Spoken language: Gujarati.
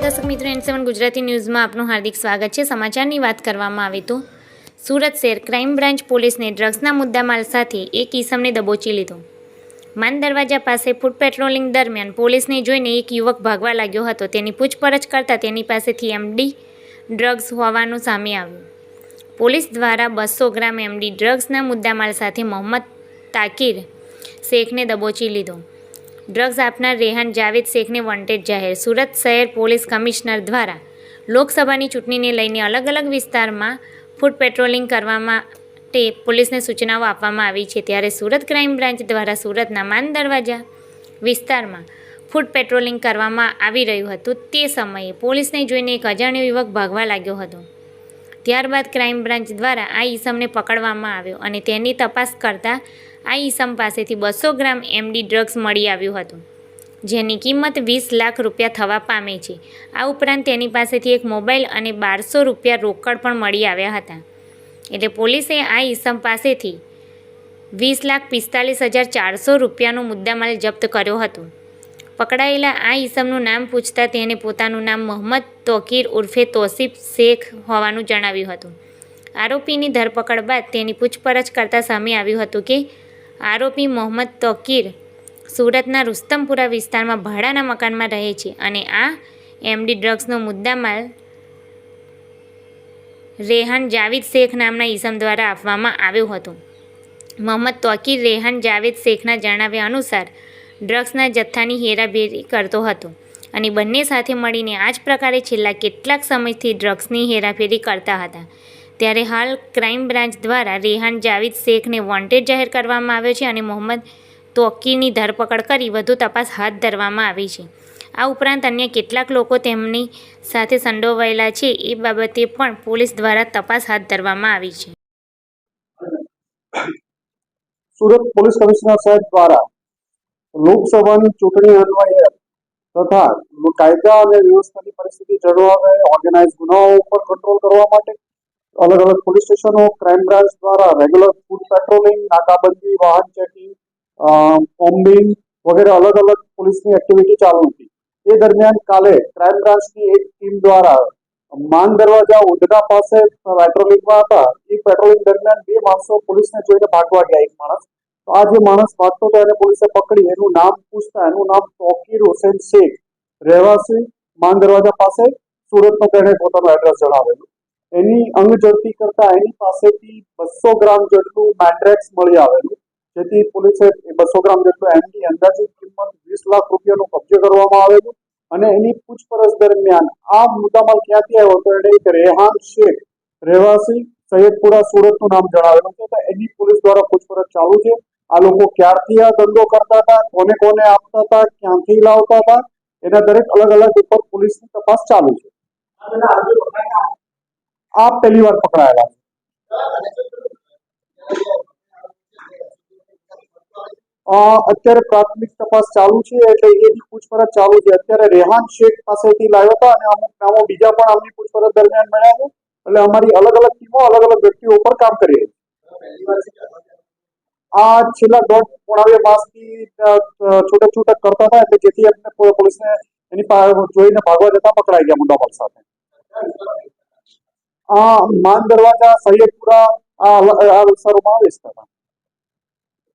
નમસ્કાર દર્શક મિત્રો, N7 ગુજરાતી ન્યૂઝમાં આપનું હાર્દિક સ્વાગત છે। સમાચારની વાત કરવામાં આવે તો સુરત શહેર ક્રાઇમ બ્રાન્ચ પોલીસને ડ્રગ્સના મુદ્દામાલ સાથે એક ઈસમને દબોચી લીધો। માન દરવાજા પાસે ફૂટ પેટ્રોલિંગ દરમિયાન પોલીસને જોઈને એક યુવક ભાગવા લાગ્યો હતો। તેની પૂછપરછ કરતાં તેની પાસેથી MD ડ્રગ્સ હોવાનું સામે આવ્યું। પોલીસ દ્વારા 200 ગ્રામ MD ડ્રગ્સના મુદ્દામાલ સાથે મોહમ્મદ તાકીર શેખને દબોચી લીધો। ડ્રગ્સ આપનાર રેહાન જાવેદ શેખને વોન્ટેડ જાહેર। સુરત શહેર પોલીસ કમિશનર દ્વારા લોકસભાની ચૂંટણીને લઈને અલગ અલગ વિસ્તારમાં ફૂટ પેટ્રોલિંગ કરવા માટે પોલીસને સૂચનાઓ આપવામાં આવી છે। ત્યારે સુરત ક્રાઇમ બ્રાન્ચ દ્વારા સુરતના માન દરવાજા વિસ્તારમાં ફૂટ પેટ્રોલિંગ કરવામાં આવી રહ્યું હતું। તે સમયે પોલીસને જોઈને એક અજાણ્યો યુવક ભાગવા લાગ્યો હતો। ત્યારબાદ ક્રાઇમ બ્રાન્ચ દ્વારા આ ઈસમને પકડવામાં આવ્યો અને તેની તપાસ કરતાં આ ઈસમ પાસેથી 200 ગ્રામ MD ડ્રગ્સ મળી આવ્યું હતું, જેની કિંમત 20 લાખ રૂપિયા થવા પામે છે। આ ઉપરાંત તેની પાસેથી એક મોબાઈલ અને 1200 રૂપિયા રોકડ પણ મળી આવ્યા હતા। એટલે પોલીસે આ ઈસમ પાસેથી 20,45,400 રૂપિયાનો મુદ્દામાલ જપ્ત કર્યો હતો। પકડાયેલા આ ઈસમનું નામ પૂછતા તેને પોતાનું નામ મોહમ્મદ તોકીર ઉર્ફે તોસીફ શેખ હોવાનું જણાવ્યું હતું। આરોપીની ધરપકડ બાદ તેની પૂછપરછ કરતાં સામે આવ્યું હતું કે આરોપી મોહમ્મદ તોકીર સુરતના રુસ્તમપુરા વિસ્તારમાં ભાડાના મકાનમાં રહે છે અને આ MD ડ્રગ્સનો મુદ્દામાલ રેહાન જાવેદ શેખ નામના ઈસમ દ્વારા આપવામાં આવ્યો હતો। મોહમ્મદ તોકીર રેહાન જાવેદ શેખના જણાવ્યા અનુસાર ડ્રગ્સના જથ્થાની હેરાફેરી કરતો હતો અને બંને સાથે મળીને આ જ પ્રકારે છેલ્લા કેટલાક સમયથી ડ્રગ્સની હેરાફેરી કરતા હતા। ત્યારે હાલ ક્રાઇમ બ્રાન્ચ દ્વારા રેહાન જાવેદ શેખને વોન્ટેડ જાહેર કરવામાં આવ્યો છે અને મોહમ્મદ તોકીરની ધરપકડ કરી વધુ તપાસ હાથ ધરવામાં આવી છે। આ ઉપરાંત અન્ય કેટલાક લોકો તેમની સાથે સંડોવાયેલા છે એ બાબતે પણ પોલીસ દ્વારા તપાસ હાથ ધરવામાં આવી છે। સુરત પોલીસ કમિશનર સાહેબ દ્વારા લોકસભાની ચૂંટણી અન્વયે તથા કાયદા અને વ્યવસ્થાની પરિસ્થિતિ જળવાવે ઓર્ગેનાઇઝ ગુનાઓ ઉપર કંટ્રોલ કરવા માટે અલગ અલગ પોલીસ સ્ટેશનો ક્રાઇમ બ્રાન્ચ દ્વારા રેગ્યુલર ફૂટ પેટ્રોલિંગ, નાકાબંધી, વાહન ચેકિંગ, કોમ્બિંગ વગેરે અલગ અલગ પોલીસની એક્ટિવિટી ચાલુ હતી। એ દરમિયાન કાલે ક્રાઇમ બ્રાન્ચની એક ટીમ દ્વારા માન દરવાજા ઉધના પાસે પેટ્રોલિંગમાં હતા। એ પેટ્રોલિંગ દરમિયાન બે માણસો પોલીસને જોઈને ભાગવા ગયા। એક માણસ, તો આ જે માણસ ભાગતો હતો એને પોલીસે પકડી એનું નામ પૂછતા એનું નામ તોકીર હુસેન શેખ, રહેવાસી માન દરવાજા પાસે સુરતનો તેણે પોતાનું એડ્રેસ જણાવેલું। એની અંગ ઝડપી કરતા એની પાસેથી 200 ગ્રામ જેટલું મેટ્રેક્સ મળી આવેલું, જેથી પોલીસે 200 ગ્રામ જેટલું MD અંદાજિત કિંમત 20 લાખ રૂપિયાનું કબજે કરવામાં આવેલું। અને એની પૂછપરછ દરમિયાન આ મુદ્દામાલ ક્યાંથી આવ્યો તો એને એક રેહાન શેખ, રહેવાસી સૈયદપુરા સુરતનું નામ જણાવેલું છે। તો એની પોલીસ દ્વારા પૂછપરછ ચાલુ છે। આ લોકો ક્યારથી આ ધંધો કરતા હતા, કોને કોને આપતા હતા, ક્યાંથી લાવતા હતા, એના દરેક અલગ અલગ ઉપર પોલીસની તપાસ ચાલુ છે। આ પહેલી વાર પકડાયેલા છે। અત્યારે પ્રાથમિક તપાસ ચાલુ છે, એટલે એની પૂછપરછ ચાલુ છે। અત્યારે રેહાન શેખ પાસેથી લાવ્યા હતા અને અમુક નામો બીજા પણ આમની પૂછપરછ દરમિયાન મળ્યા છે। એટલે અમારી અલગ અલગ ટીમો અલગ અલગ વ્યક્તિઓ ઉપર કામ કરી રહી છે। આ છેલ્લા 1.5 માસથી છૂટક કરતા હતા, એટલે જેથી એમને પોલીસને એની જોઈને ભાગવા જતા પકડાઈ ગયા મુદ્દામાલ સાથે। માન દરવાજા, સૈયદપુરા આ વિસ્તારોમાં વેચતા હતા।